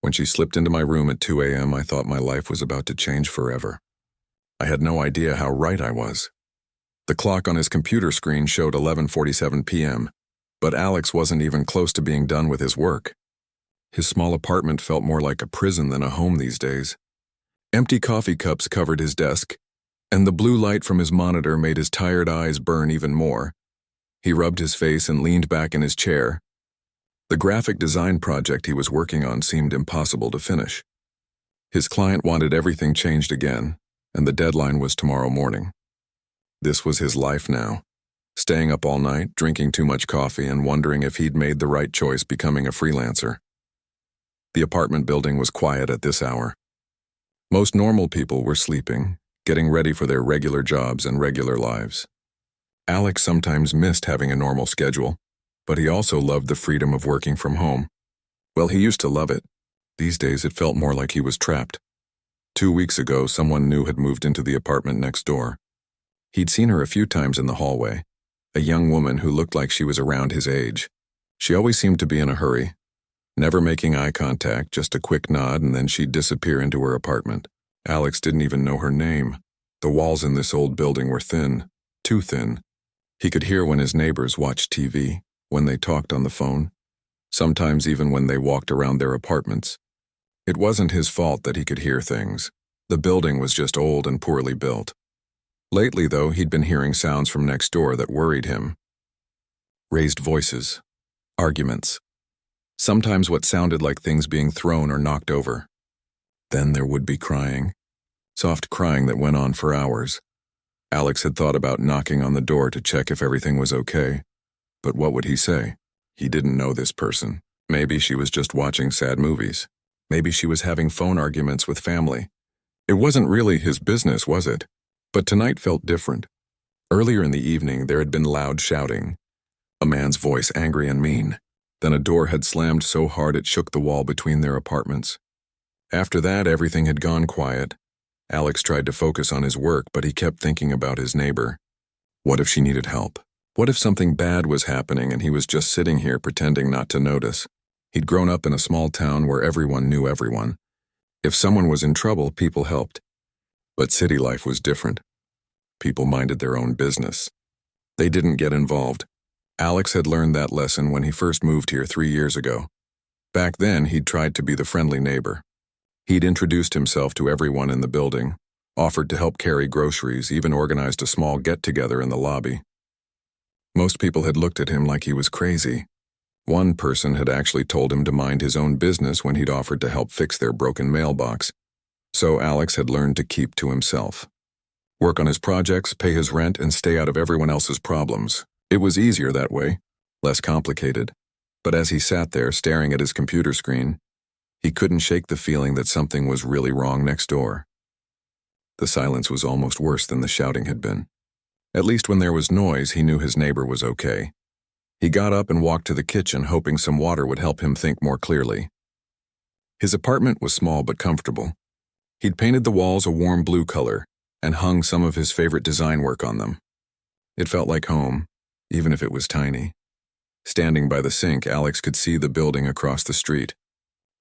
When she slipped into my room at 2 a.m., I thought my life was about to change forever. I had no idea how right I was. The clock on his computer screen showed 11:47 p.m., but Alex wasn't even close to being done with his work. His small apartment felt more like a prison than a home these days. Empty coffee cups covered his desk, and the blue light from his monitor made his tired eyes burn even more. He rubbed his face and leaned back in his chair. The graphic design project he was working on seemed impossible to finish. His client wanted everything changed again, and the deadline was tomorrow morning. This was his life now, staying up all night, drinking too much coffee, and wondering if he'd made the right choice becoming a freelancer. The apartment building was quiet at this hour. Most normal people were sleeping, getting ready for their regular jobs and regular lives. Alex sometimes missed having a normal schedule, but he also loved the freedom of working from home. Well, he used to love it. These days it felt more like he was trapped. 2 weeks ago, someone new had moved into the apartment next door. He'd seen her a few times in the hallway, a young woman who looked like she was around his age. She always seemed to be in a hurry, never making eye contact, just a quick nod, and then she'd disappear into her apartment. Alex didn't even know her name. The walls in this old building were thin, too thin. He could hear when his neighbors watched TV, when they talked on the phone, sometimes even when they walked around their apartments. It wasn't his fault that he could hear things. The building was just old and poorly built. Lately, though, he'd been hearing sounds from next door that worried him. Raised voices, arguments, sometimes what sounded like things being thrown or knocked over. Then there would be crying, soft crying that went on for hours. Alex had thought about knocking on the door to check if everything was okay. But what would he say? He didn't know this person. Maybe she was just watching sad movies. Maybe she was having phone arguments with family. It wasn't really his business, was it? But tonight felt different. Earlier in the evening, there had been loud shouting. A man's voice, angry and mean. Then a door had slammed so hard it shook the wall between their apartments. After that, everything had gone quiet. Alex tried to focus on his work, but he kept thinking about his neighbor. What if she needed help? What if something bad was happening and he was just sitting here pretending not to notice? He'd grown up in a small town where everyone knew everyone. If someone was in trouble, people helped. But city life was different. People minded their own business. They didn't get involved. Alex had learned that lesson when he first moved here 3 years ago. Back then, he'd tried to be the friendly neighbor. He'd introduced himself to everyone in the building, offered to help carry groceries, even organized a small get-together in the lobby. Most people had looked at him like he was crazy. One person had actually told him to mind his own business when he'd offered to help fix their broken mailbox. So Alex had learned to keep to himself. Work on his projects, pay his rent, and stay out of everyone else's problems. It was easier that way, less complicated. But as he sat there staring at his computer screen, he couldn't shake the feeling that something was really wrong next door. The silence was almost worse than the shouting had been. At least when there was noise, he knew his neighbor was okay. He got up and walked to the kitchen, hoping some water would help him think more clearly. His apartment was small but comfortable. He'd painted the walls a warm blue color and hung some of his favorite design work on them. It felt like home, even if it was tiny. Standing by the sink, Alex could see the building across the street.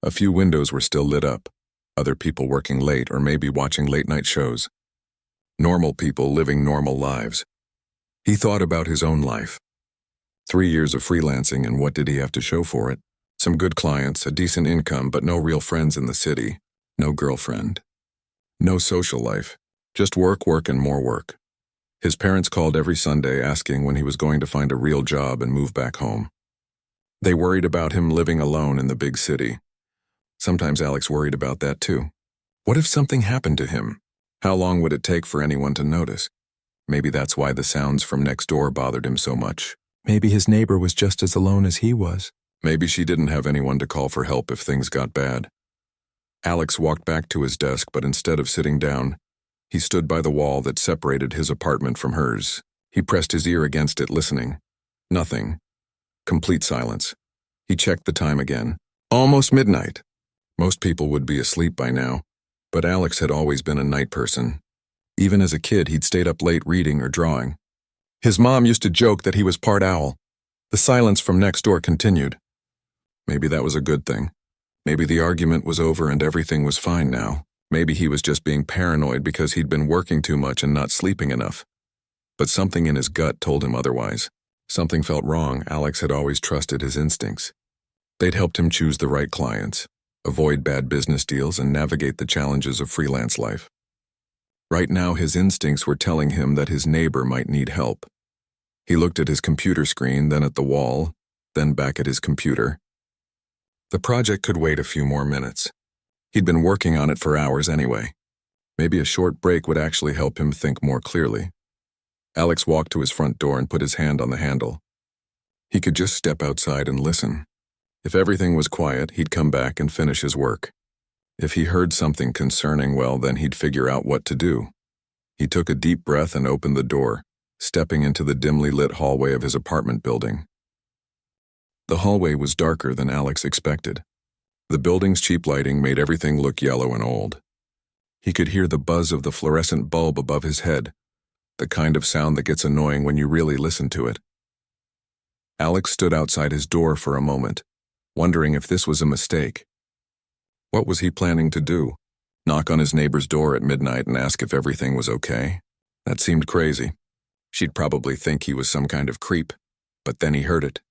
A few windows were still lit up, other people working late or maybe watching late-night shows. Normal people living normal lives. He thought about his own life. 3 years of freelancing, and what did he have to show for it? Some good clients, a decent income, but no real friends in the city. No girlfriend. No social life. Just work, work, and more work. His parents called every Sunday asking when he was going to find a real job and move back home. They worried about him living alone in the big city. Sometimes Alex worried about that too. What if something happened to him? How long would it take for anyone to notice? Maybe that's why the sounds from next door bothered him so much. Maybe his neighbor was just as alone as he was. Maybe she didn't have anyone to call for help if things got bad. Alex walked back to his desk, but instead of sitting down, he stood by the wall that separated his apartment from hers. He pressed his ear against it, listening. Nothing. Complete silence. He checked the time again. Almost midnight. Most people would be asleep by now, but Alex had always been a night person. Even as a kid, he'd stayed up late reading or drawing. His mom used to joke that he was part owl. The silence from next door continued. Maybe that was a good thing. Maybe the argument was over and everything was fine now. Maybe he was just being paranoid because he'd been working too much and not sleeping enough. But something in his gut told him otherwise. Something felt wrong. Alex had always trusted his instincts. They'd helped him choose the right clients, avoid bad business deals, and navigate the challenges of freelance life. Right now, his instincts were telling him that his neighbor might need help. He looked at his computer screen, then at the wall, then back at his computer. The project could wait a few more minutes. He'd been working on it for hours anyway. Maybe a short break would actually help him think more clearly. Alex walked to his front door and put his hand on the handle. He could just step outside and listen. If everything was quiet, he'd come back and finish his work. If he heard something concerning, well, then he'd figure out what to do. He took a deep breath and opened the door, stepping into the dimly lit hallway of his apartment building. The hallway was darker than Alex expected. The building's cheap lighting made everything look yellow and old. He could hear the buzz of the fluorescent bulb above his head, the kind of sound that gets annoying when you really listen to it. Alex stood outside his door for a moment, wondering if this was a mistake. What was he planning to do? Knock on his neighbor's door at midnight and ask if everything was okay? That seemed crazy. She'd probably think he was some kind of creep. But then he heard it.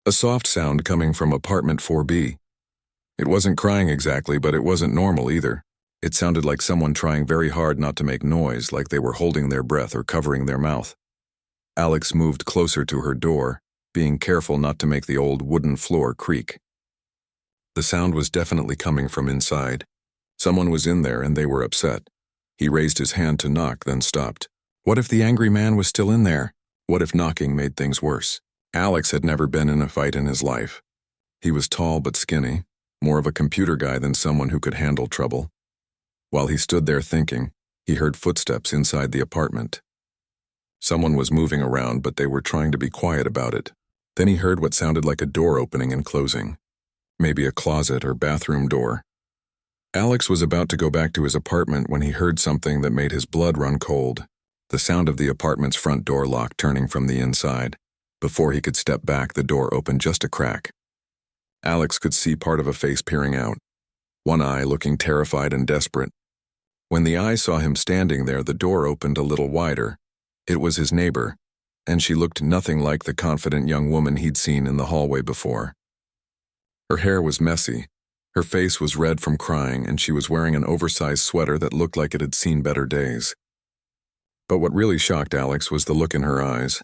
A soft sound coming from apartment 4B. It wasn't crying exactly, but it wasn't normal either. It sounded like someone trying very hard not to make noise, like they were holding their breath or covering their mouth. Alex moved closer to her door, being careful not to make the old wooden floor creak. The sound was definitely coming from inside. Someone was in there and they were upset. He raised his hand to knock, then stopped. What if the angry man was still in there? What if knocking made things worse? Alex had never been in a fight in his life. He was tall but skinny, more of a computer guy than someone who could handle trouble. While he stood there thinking, he heard footsteps inside the apartment. Someone was moving around, but they were trying to be quiet about it. Then he heard what sounded like a door opening and closing. Maybe a closet or bathroom door. Alex was about to go back to his apartment when he heard something that made his blood run cold. The sound of the apartment's front door lock turning from the inside. Before he could step back, the door opened just a crack. Alex could see part of a face peering out, one eye looking terrified and desperate. When the eye saw him standing there, the door opened a little wider. It was his neighbor, and she looked nothing like the confident young woman he'd seen in the hallway before. Her hair was messy, her face was red from crying, and she was wearing an oversized sweater that looked like it had seen better days. But what really shocked Alex was the look in her eyes.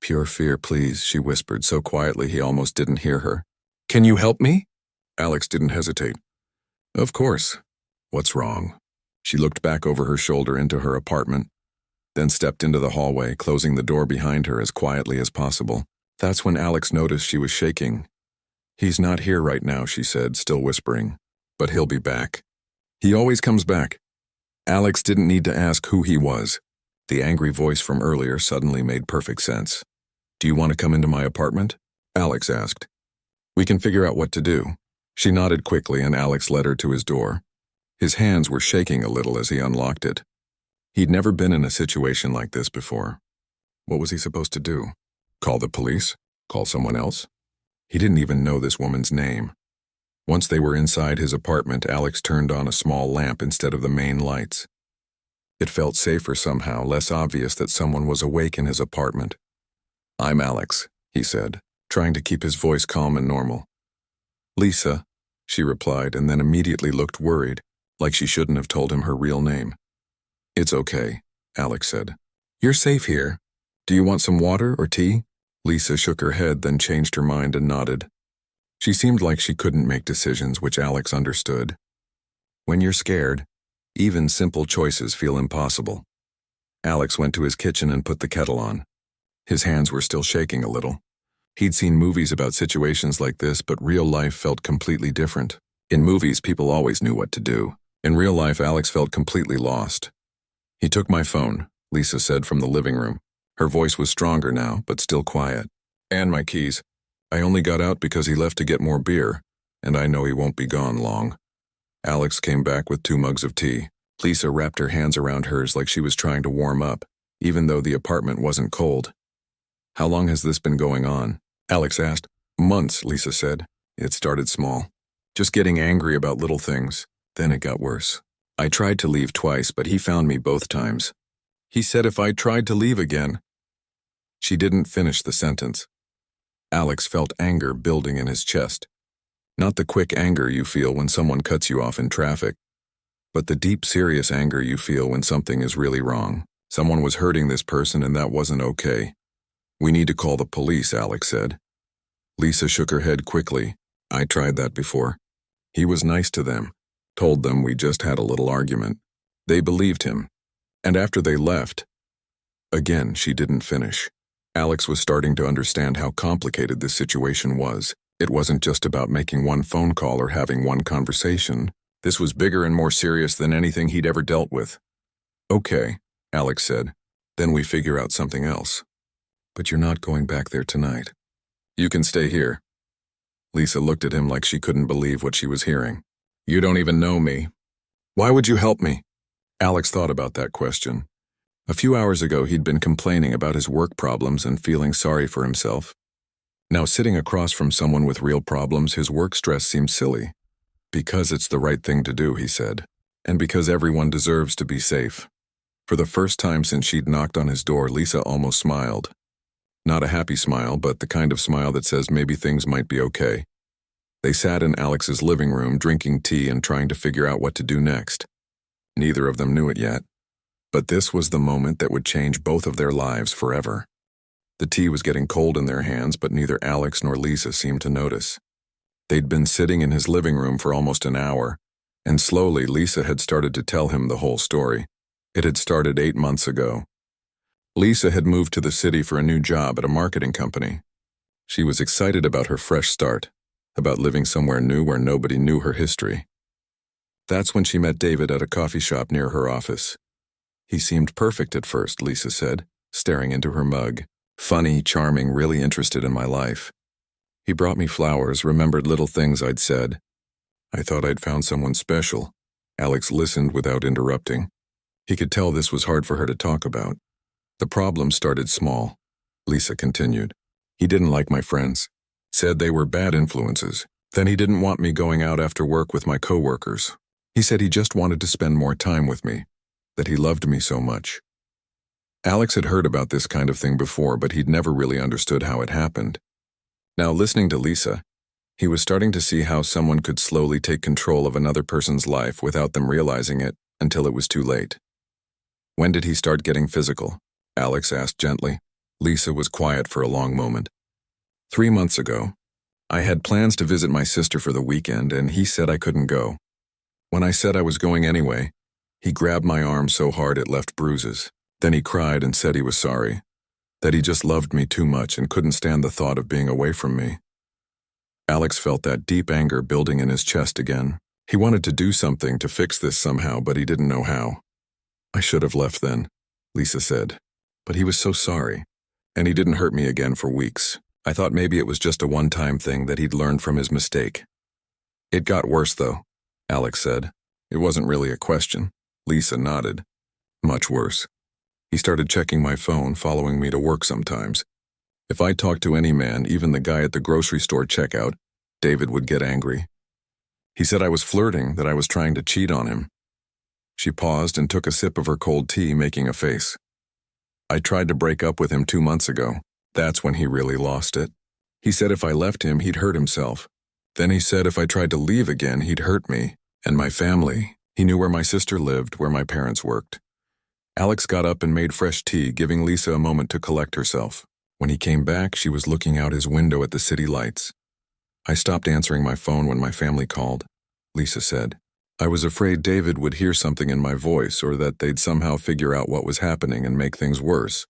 "Pure fear, please," she whispered so quietly he almost didn't hear her. "Can you help me?" Alex didn't hesitate. "Of course. What's wrong?" She looked back over her shoulder into her apartment, then stepped into the hallway, closing the door behind her as quietly as possible. That's when Alex noticed she was shaking. "He's not here right now," she said, still whispering. "But he'll be back. He always comes back." Alex didn't need to ask who he was. The angry voice from earlier suddenly made perfect sense. "Do you want to come into my apartment?" Alex asked. "We can figure out what to do." She nodded quickly and Alex led her to his door. His hands were shaking a little as he unlocked it. He'd never been in a situation like this before. What was he supposed to do? Call the police? Call someone else? He didn't even know this woman's name. Once they were inside his apartment, Alex turned on a small lamp instead of the main lights. It felt safer somehow, less obvious that someone was awake in his apartment. "I'm Alex," he said, trying to keep his voice calm and normal. "Lisa," she replied, and then immediately looked worried, like she shouldn't have told him her real name. "It's okay," Alex said. "You're safe here. Do you want some water or tea?" Lisa shook her head, then changed her mind and nodded. She seemed like she couldn't make decisions, which Alex understood. When you're scared, even simple choices feel impossible. Alex went to his kitchen and put the kettle on. His hands were still shaking a little. He'd seen movies about situations like this, but real life felt completely different. In movies, people always knew what to do. In real life, Alex felt completely lost. "He took my phone," Lisa said from the living room. Her voice was stronger now, but still quiet. "And my keys. I only got out because he left to get more beer, and I know he won't be gone long." Alex came back with 2 mugs of tea. Lisa wrapped her hands around hers like she was trying to warm up, even though the apartment wasn't cold. "How long has this been going on?" Alex asked. "Months," Lisa said. "It started small. just getting angry about little things. Then it got worse. I tried to leave twice, but he found me both times. He said if I tried to leave again. She didn't finish the sentence. Alex felt anger building in his chest. Not the quick anger you feel when someone cuts you off in traffic, but the deep, serious anger you feel when something is really wrong. Someone was hurting this person and that wasn't okay. We need to call the police, Alex said. Lisa shook her head quickly. I tried that before. He was nice to them, told them we just had a little argument. They believed him. And after they left, again, she didn't finish. Alex was starting to understand how complicated this situation was. It wasn't just about making one phone call or having one conversation. This was bigger and more serious than anything he'd ever dealt with. Okay, Alex said. Then we figure out something else. But you're not going back there tonight. You can stay here. Lisa looked at him like she couldn't believe what she was hearing. You don't even know me. Why would you help me? Alex thought about that question. A few hours ago, he'd been complaining about his work problems and feeling sorry for himself. Now, sitting across from someone with real problems, his work stress seemed silly. Because it's the right thing to do, he said. And because everyone deserves to be safe. For the first time since she'd knocked on his door, Lisa almost smiled. Not a happy smile, but the kind of smile that says maybe things might be okay. They sat in Alex's living room, drinking tea and trying to figure out what to do next. Neither of them knew it yet. But this was the moment that would change both of their lives forever. The tea was getting cold in their hands, but neither Alex nor Lisa seemed to notice. They'd been sitting in his living room for almost an hour, and slowly Lisa had started to tell him the whole story. It had started 8 months ago. Lisa had moved to the city for a new job at a marketing company. She was excited about her fresh start, about living somewhere new where nobody knew her history. That's when she met David at a coffee shop near her office. He seemed perfect at first, Lisa said, staring into her mug. Funny, charming, really interested in my life. He brought me flowers, remembered little things I'd said. I thought I'd found someone special. Alex listened without interrupting. He could tell this was hard for her to talk about. The problem started small, Lisa continued. He didn't like my friends. Said they were bad influences. Then he didn't want me going out after work with my coworkers. He said he just wanted to spend more time with me, that he loved me so much. Alex had heard about this kind of thing before, but he'd never really understood how it happened. Now, listening to Lisa, he was starting to see how someone could slowly take control of another person's life without them realizing it until it was too late. When did he start getting physical? Alex asked gently. Lisa was quiet for a long moment. 3 months ago. I had plans to visit my sister for the weekend, and he said I couldn't go. When I said I was going anyway, he grabbed my arm so hard it left bruises. Then he cried and said he was sorry, that he just loved me too much and couldn't stand the thought of being away from me. Alex felt that deep anger building in his chest again. He wanted to do something to fix this somehow, but he didn't know how. I should have left then, Lisa said. But he was so sorry, and he didn't hurt me again for weeks. I thought maybe it was just a one-time thing that he'd learned from his mistake. It got worse, though, Alex said. It wasn't really a question. Lisa nodded. Much worse. He started checking my phone, following me to work sometimes. If I talked to any man, even the guy at the grocery store checkout, David would get angry. He said I was flirting, that I was trying to cheat on him. She paused and took a sip of her cold tea, making a face. I tried to break up with him 2 months ago. That's when he really lost it. He said if I left him, he'd hurt himself. Then he said if I tried to leave again, he'd hurt me and my family. He knew where my sister lived, where my parents worked. Alex got up and made fresh tea, giving Lisa a moment to collect herself. When he came back, she was looking out his window at the city lights. I stopped answering my phone when my family called, Lisa said. I was afraid David would hear something in my voice or that they'd somehow figure out what was happening and make things worse.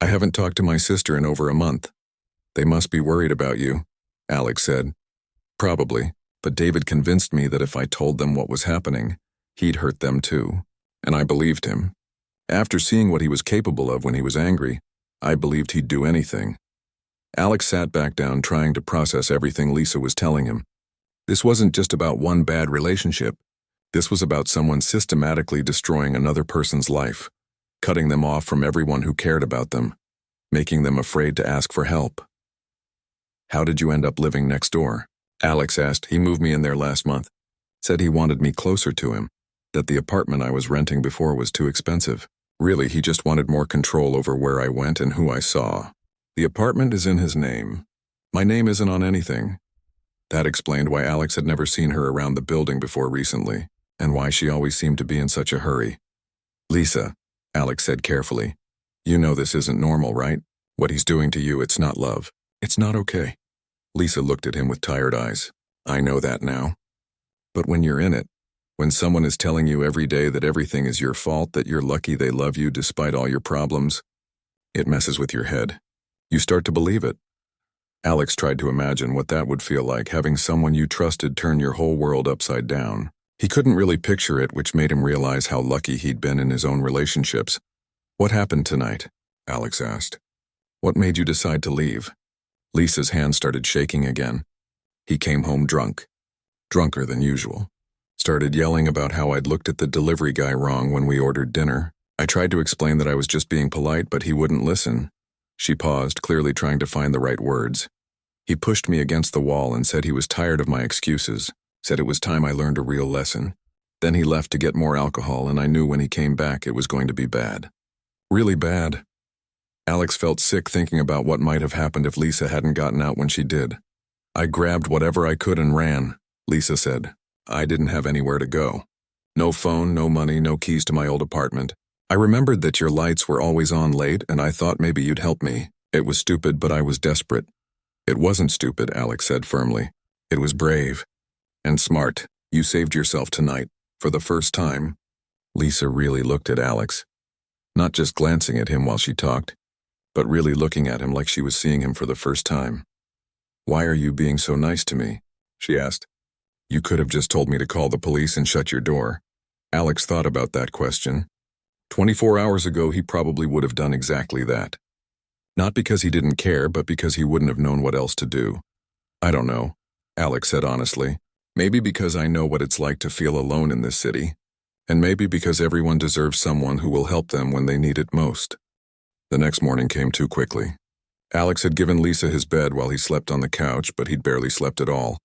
I haven't talked to my sister in over a month. They must be worried about you, Alex said. Probably, but David convinced me that if I told them what was happening, he'd hurt them too, and I believed him. After seeing what he was capable of when he was angry, I believed he'd do anything. Alex sat back down, trying to process everything Lisa was telling him. This wasn't just about one bad relationship. This was about someone systematically destroying another person's life, cutting them off from everyone who cared about them, making them afraid to ask for help. How did you end up living next door? Alex asked. He moved me in there last month. Said he wanted me closer to him, that the apartment I was renting before was too expensive. Really, he just wanted more control over where I went and who I saw. The apartment is in his name. My name isn't on anything. That explained why Alex had never seen her around the building before recently, and why she always seemed to be in such a hurry. Lisa, Alex said carefully, you know this isn't normal, right? What he's doing to you, it's not love. It's not okay. Lisa looked at him with tired eyes. I know that now. But when you're in it, when someone is telling you every day that everything is your fault, that you're lucky they love you despite all your problems, it messes with your head. You start to believe it. Alex tried to imagine what that would feel like, having someone you trusted turn your whole world upside down. He couldn't really picture it, which made him realize how lucky he'd been in his own relationships. What happened tonight? Alex asked. What made you decide to leave? Lisa's hand started shaking again. He came home drunk. Drunker than usual. Started yelling about how I'd looked at the delivery guy wrong when we ordered dinner. I tried to explain that I was just being polite, but he wouldn't listen. She paused, clearly trying to find the right words. He pushed me against the wall and said he was tired of my excuses, said it was time I learned a real lesson. Then he left to get more alcohol, and I knew when he came back it was going to be bad. Really bad. Alex felt sick thinking about what might have happened if Lisa hadn't gotten out when she did. I grabbed whatever I could and ran, Lisa said. I didn't have anywhere to go. No phone, no money, no keys to my old apartment. I remembered that your lights were always on late, and I thought maybe you'd help me. It was stupid, but I was desperate. It wasn't stupid, Alex said firmly. It was brave. And smart. You saved yourself tonight. For the first time. Lisa really looked at Alex. Not just glancing at him while she talked, but really looking at him like she was seeing him for the first time. Why are you being so nice to me? She asked. You could have just told me to call the police and shut your door. Alex thought about that question. 24 hours ago, he probably would have done exactly that. Not because he didn't care, but because he wouldn't have known what else to do. I don't know, Alex said honestly. Maybe because I know what it's like to feel alone in this city. And maybe because everyone deserves someone who will help them when they need it most. The next morning came too quickly. Alex had given Lisa his bed while he slept on the couch, but he'd barely slept at all.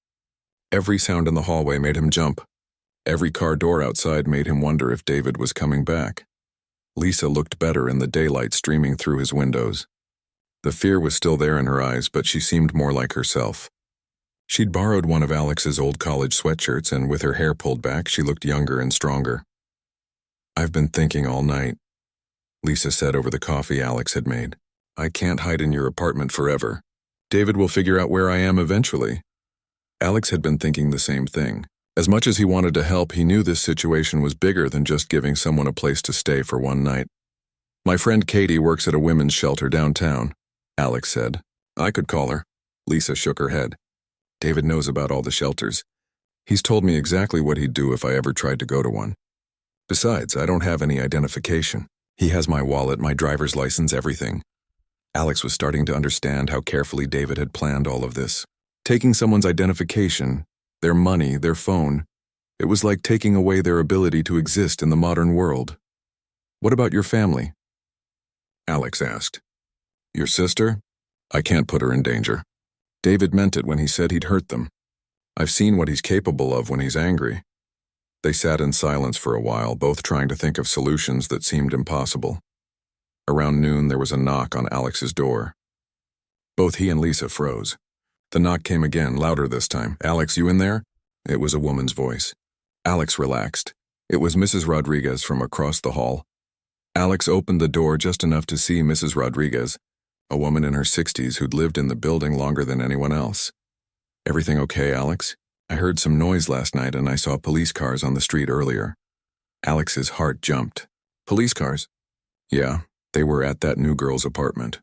Every sound in the hallway made him jump. Every car door outside made him wonder if David was coming back. Lisa looked better in the daylight streaming through his windows. The fear was still there in her eyes, but she seemed more like herself. She'd borrowed one of Alex's old college sweatshirts, and with her hair pulled back, she looked younger and stronger. I've been thinking all night, Lisa said over the coffee Alex had made. I can't hide in your apartment forever. David will figure out where I am eventually. Alex had been thinking the same thing. As much as he wanted to help, he knew this situation was bigger than just giving someone a place to stay for one night. My friend Katie works at a women's shelter downtown, Alex said. I could call her. Lisa shook her head. David knows about all the shelters. He's told me exactly what he'd do if I ever tried to go to one. Besides, I don't have any identification. He has my wallet, my driver's license, everything. Alex was starting to understand how carefully David had planned all of this. Taking someone's identification, their money, their phone, it was like taking away their ability to exist in the modern world. What about your family? Alex asked. Your sister? I can't put her in danger. David meant it when he said he'd hurt them. I've seen what he's capable of when he's angry. They sat in silence for a while, both trying to think of solutions that seemed impossible. Around noon, there was a knock on Alex's door. Both he and Lisa froze. The knock came again, louder this time. Alex, you in there? It was a woman's voice. Alex relaxed. It was Mrs. Rodriguez from across the hall. Alex opened the door just enough to see Mrs. Rodriguez, a woman in her 60s who'd lived in the building longer than anyone else. Everything okay, Alex? I heard some noise last night and I saw police cars on the street earlier. Alex's heart jumped. Police cars? Yeah, they were at that new girl's apartment.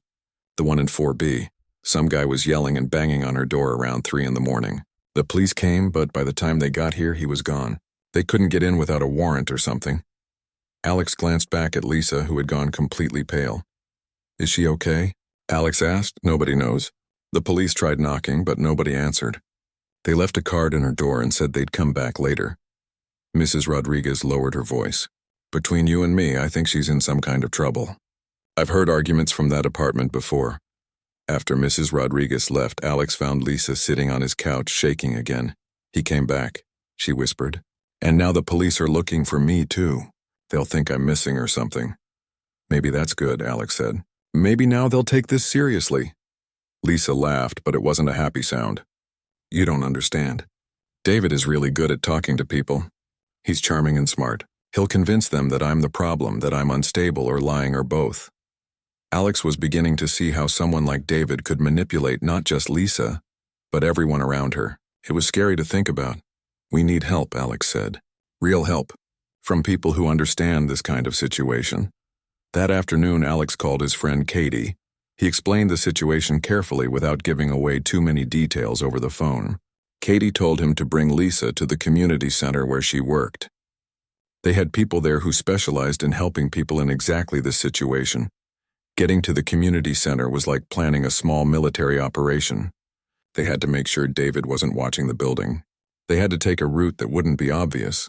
The one in 4B. Some guy was yelling and banging on her door around 3 in the morning. The police came, but by the time they got here, he was gone. They couldn't get in without a warrant or something. Alex glanced back at Lisa, who had gone completely pale. Is she okay? Alex asked. Nobody knows. The police tried knocking, but nobody answered. They left a card in her door and said they'd come back later. Mrs. Rodriguez lowered her voice. Between you and me, I think she's in some kind of trouble. I've heard arguments from that apartment before. After Mrs. Rodriguez left, Alex found Lisa sitting on his couch, shaking again. "He came back," she whispered. "And now the police are looking for me, too. They'll think I'm missing or something." "Maybe that's good," Alex said. "Maybe now they'll take this seriously." Lisa laughed, but it wasn't a happy sound. "You don't understand. David is really good at talking to people. He's charming and smart. He'll convince them that I'm the problem, that I'm unstable or lying or both." Alex was beginning to see how someone like David could manipulate not just Lisa, but everyone around her. It was scary to think about. "We need help," Alex said. "Real help. From people who understand this kind of situation." That afternoon, Alex called his friend Katie. He explained the situation carefully without giving away too many details over the phone. Katie told him to bring Lisa to the community center where she worked. They had people there who specialized in helping people in exactly this situation. Getting to the community center was like planning a small military operation. They had to make sure David wasn't watching the building. They had to take a route that wouldn't be obvious.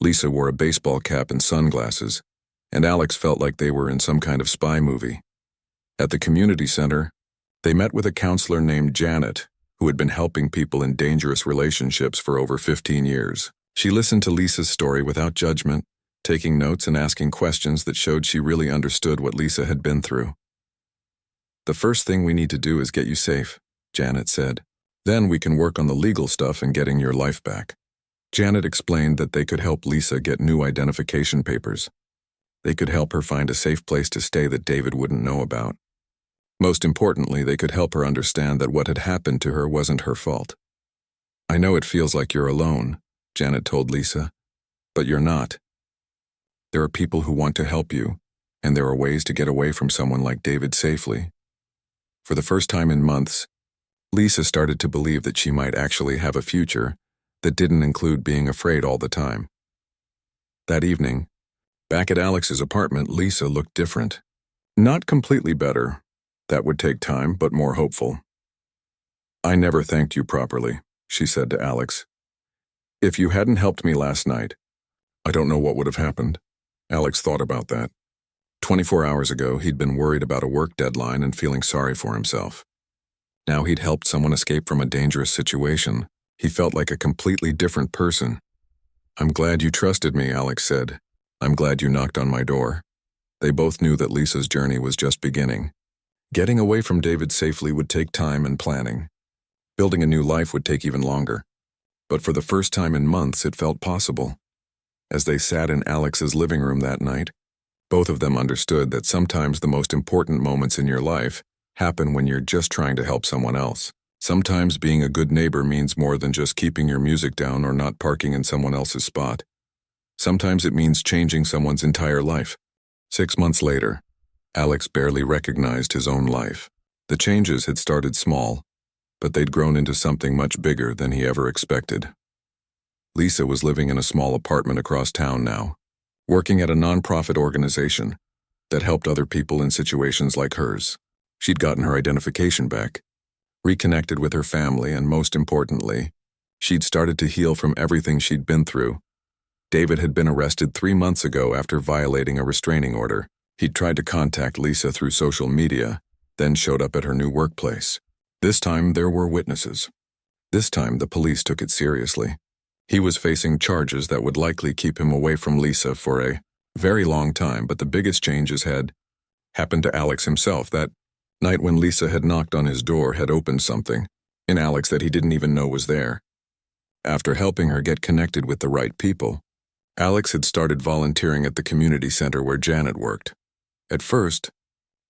Lisa wore a baseball cap and sunglasses, and Alex felt like they were in some kind of spy movie. At the community center, they met with a counselor named Janet, who had been helping people in dangerous relationships for over 15 years. She listened to Lisa's story without judgment, taking notes and asking questions that showed she really understood what Lisa had been through. "The first thing we need to do is get you safe," Janet said. "Then we can work on the legal stuff and getting your life back." Janet explained that they could help Lisa get new identification papers. They could help her find a safe place to stay that David wouldn't know about. Most importantly, they could help her understand that what had happened to her wasn't her fault. "I know it feels like you're alone," Janet told Lisa, "but you're not. There are people who want to help you, and there are ways to get away from someone like David safely." For the first time in months, Lisa started to believe that she might actually have a future that didn't include being afraid all the time. That evening, back at Alex's apartment, Lisa looked different. Not completely better. That would take time, but more hopeful. "I never thanked you properly," she said to Alex. "If you hadn't helped me last night, I don't know what would have happened." Alex thought about that. 24 hours ago, he'd been worried about a work deadline and feeling sorry for himself. Now he'd helped someone escape from a dangerous situation. He felt like a completely different person. "I'm glad you trusted me," Alex said. "I'm glad you knocked on my door." They both knew that Lisa's journey was just beginning. Getting away from David safely would take time and planning. Building a new life would take even longer. But for the first time in months, it felt possible. As they sat in Alex's living room that night, both of them understood that sometimes the most important moments in your life happen when you're just trying to help someone else. Sometimes being a good neighbor means more than just keeping your music down or not parking in someone else's spot. Sometimes it means changing someone's entire life. 6 months later, Alex barely recognized his own life. The changes had started small, but they'd grown into something much bigger than he ever expected. Lisa was living in a small apartment across town now, working at a nonprofit organization that helped other people in situations like hers. She'd gotten her identification back, reconnected with her family, and most importantly, she'd started to heal from everything she'd been through. David had been arrested 3 months ago after violating a restraining order. He'd tried to contact Lisa through social media, then showed up at her new workplace. This time there were witnesses. This time the police took it seriously. He was facing charges that would likely keep him away from Lisa for a very long time, but the biggest changes had happened to Alex himself. That night when Lisa had knocked on his door had opened something in Alex that he didn't even know was there. After helping her get connected with the right people, Alex had started volunteering at the community center where Janet worked. At first,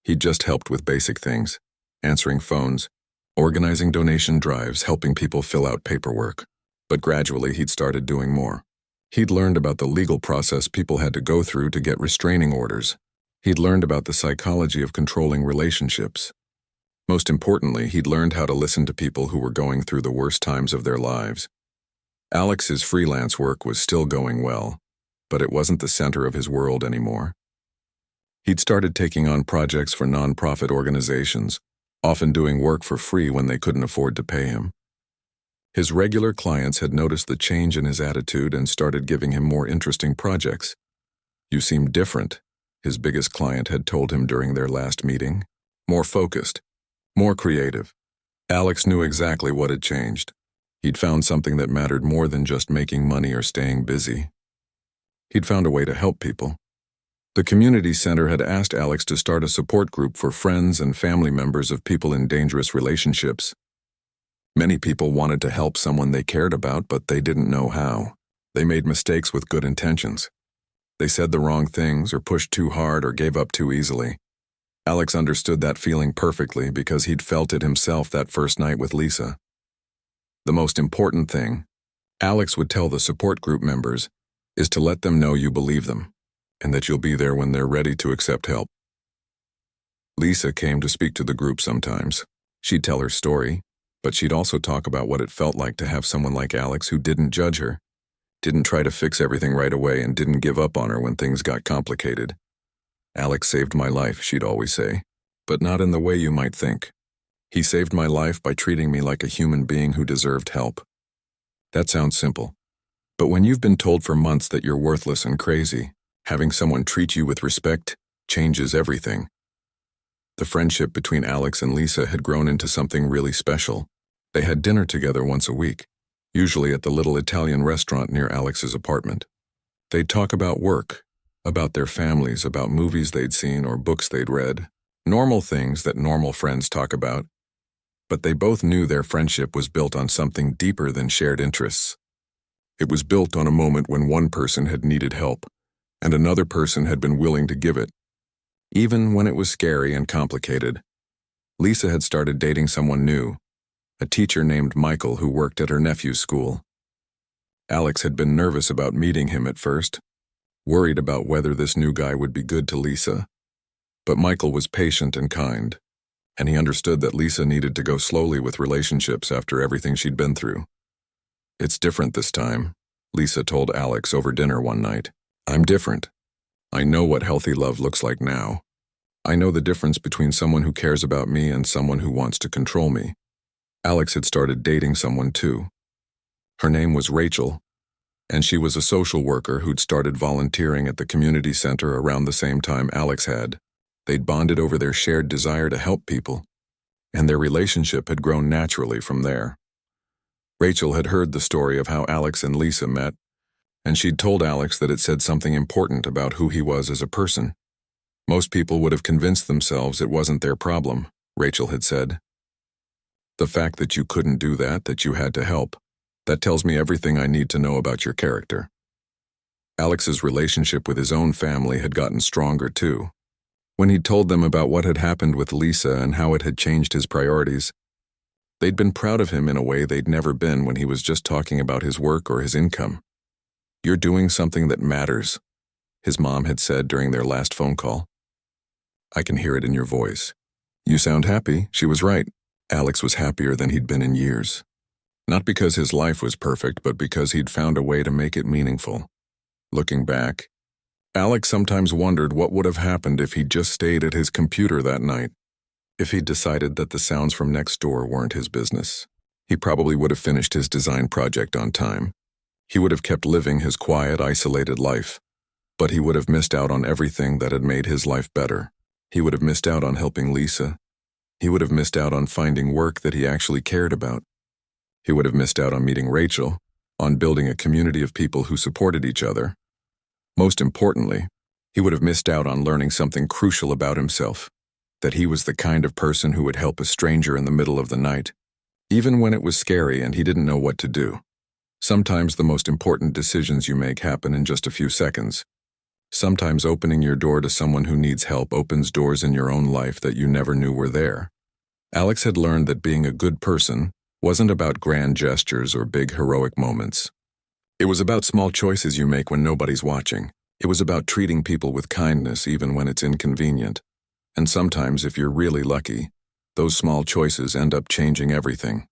he'd just helped with basic things, answering phones, organizing donation drives, helping people fill out paperwork. But gradually he'd started doing more. He'd learned about the legal process people had to go through to get restraining orders. He'd learned about the psychology of controlling relationships. Most importantly, he'd learned how to listen to people who were going through the worst times of their lives. Alex's freelance work was still going well, but it wasn't the center of his world anymore. He'd started taking on projects for nonprofit organizations, often doing work for free when they couldn't afford to pay him. His regular clients had noticed the change in his attitude and started giving him more interesting projects. "You seem different," his biggest client had told him during their last meeting. "More focused. More creative. Alex knew exactly what had changed. He'd found something that mattered more than just making money or staying busy. He'd found a way to help people. The community center had asked Alex to start a support group for friends and family members of people in dangerous relationships. Many people wanted to help someone they cared about, but they didn't know how. They made mistakes with good intentions. They said the wrong things or pushed too hard or gave up too easily. Alex understood that feeling perfectly because he'd felt it himself that first night with Lisa. The most important thing, Alex would tell the support group members, is to let them know you believe them, and that you'll be there when they're ready to accept help. Lisa came to speak to the group sometimes. She'd tell her story, but she'd also talk about what it felt like to have someone like Alex who didn't judge her, didn't try to fix everything right away, and didn't give up on her when things got complicated. "Alex saved my life," she'd always say, "but not in the way you might think. He saved my life by treating me like a human being who deserved help." That sounds simple, but when you've been told for months that you're worthless and crazy, having someone treat you with respect changes everything. The friendship between Alex and Lisa had grown into something really special. They had dinner together once a week, usually at the little Italian restaurant near Alex's apartment. They'd talk about work, about their families, about movies they'd seen or books they'd read, normal things that normal friends talk about. But they both knew their friendship was built on something deeper than shared interests. It was built on a moment when one person had needed help, and another person had been willing to give it. Even when it was scary and complicated, Lisa had started dating someone new, a teacher named Michael who worked at her nephew's school. Alex had been nervous about meeting him at first, worried about whether this new guy would be good to Lisa. But Michael was patient and kind, and he understood that Lisa needed to go slowly with relationships after everything she'd been through. "It's different this time," Lisa told Alex over dinner one night. "I'm different. I know what healthy love looks like now. I know the difference between someone who cares about me and someone who wants to control me." Alex had started dating someone too. Her name was Rachel, and she was a social worker who'd started volunteering at the community center around the same time Alex had. They'd bonded over their shared desire to help people, and their relationship had grown naturally from there. Rachel had heard the story of how Alex and Lisa met, and she'd told Alex that it said something important about who he was as a person. "Most people would have convinced themselves it wasn't their problem," Rachel had said. "The fact that you couldn't do that you had to help, that tells me everything I need to know about your character." Alex's relationship with his own family had gotten stronger too. When he'd told them about what had happened with Lisa and how it had changed his priorities, they'd been proud of him in a way they'd never been when he was just talking about his work or his income. "You're doing something that matters," his mom had said during their last phone call. "I can hear it in your voice. You sound happy." She was right. Alex was happier than he'd been in years. Not because his life was perfect, but because he'd found a way to make it meaningful. Looking back, Alex sometimes wondered what would have happened if he'd just stayed at his computer that night. If he'd decided that the sounds from next door weren't his business, he probably would have finished his design project on time. He would have kept living his quiet, isolated life, but he would have missed out on everything that had made his life better. He would have missed out on helping Lisa. He would have missed out on finding work that he actually cared about. He would have missed out on meeting Rachel, on building a community of people who supported each other. Most importantly, he would have missed out on learning something crucial about himself, that he was the kind of person who would help a stranger in the middle of the night, even when it was scary and he didn't know what to do. Sometimes the most important decisions you make happen in just a few seconds. Sometimes opening your door to someone who needs help opens doors in your own life that you never knew were there. Alex had learned that being a good person wasn't about grand gestures or big heroic moments. It was about small choices you make when nobody's watching. It was about treating people with kindness even when it's inconvenient. And sometimes, if you're really lucky, those small choices end up changing everything.